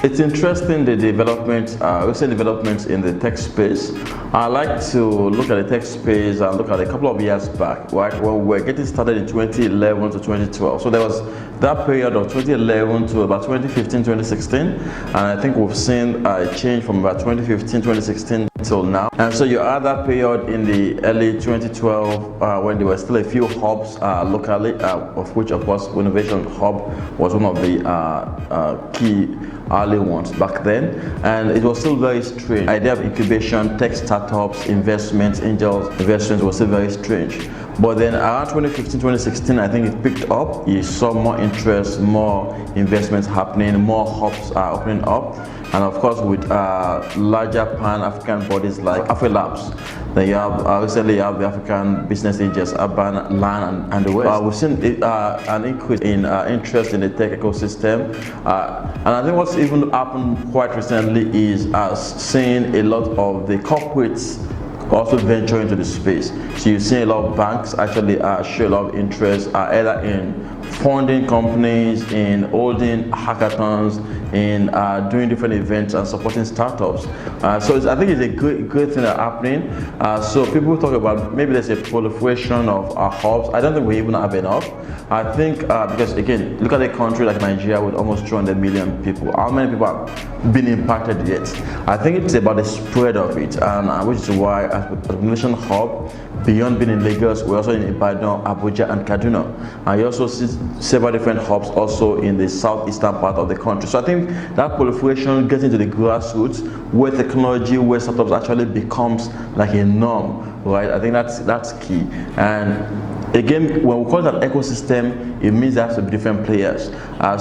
It's interesting, the recent developments in the tech space. I like to look at the tech space and look at a couple of years back, right, when we were getting started in 2011 to 2012. So there was that period of 2011 to about 2015, 2016, and I think we've seen a change from about 2015, 2016 till now. And so you had that period in the early 2012 when there were still a few hubs locally, of which of course Wennovation Hub was one of the key early ones back then, and it was still very strange. The idea of incubation, tech startups, investments, angels investments was still very strange. But then around 2015, 2016, I think it picked up. You saw more interest, more investments happening, more hubs are opening up, and of course with larger pan-African bodies like AfriLabs. Then you have recently you have the African Business Angels, Urban, Land, and the West. We've seen an increase in interest in the tech ecosystem, and I think what's even happened quite recently is seeing a lot of the corporates also venture into the space. So you see a lot of banks actually show a lot of interest either in funding companies, in holding hackathons, in doing different events and supporting startups. So I think it's a good thing that's happening. So people talk about maybe there's a proliferation of hubs. I don't think we even have enough. I think because again, look at a country like Nigeria with almost 200 million people. How many people have been impacted yet? I think it's about the spread of it, and which is why as Wennovation Hub, beyond being in Lagos, we're also in Ibadan, Abuja, and Kaduna. And you also see several different hubs also in the southeastern part of the country. So I think that proliferation gets into the grassroots where technology, where startups actually becomes like a norm, right? I think that's key. And again, when we call that ecosystem, it means there has to be different players.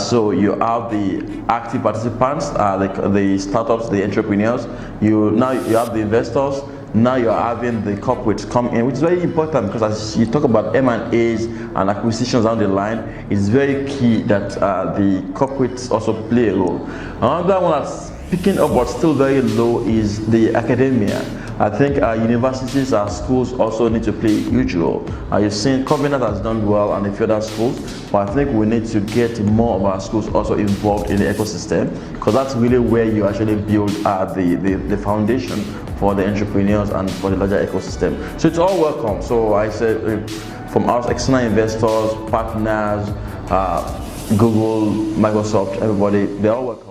So you have the active participants, like the startups, the entrepreneurs. Now you have the investors. Now you're having the corporates come in, which is very important because as you talk about M&As and acquisitions down the line, it's very key that the corporates also play a role. Another one that's picking up but still very low is the academia. I think universities and schools also need to play a huge role. You've seen Covenant has done well and a few other schools, but I think we need to get more of our schools also involved in the ecosystem, because that's really where you actually build the foundation for the entrepreneurs and for the larger ecosystem. So it's all welcome. So I said from us, external investors, partners, Google, Microsoft, everybody, they're all welcome.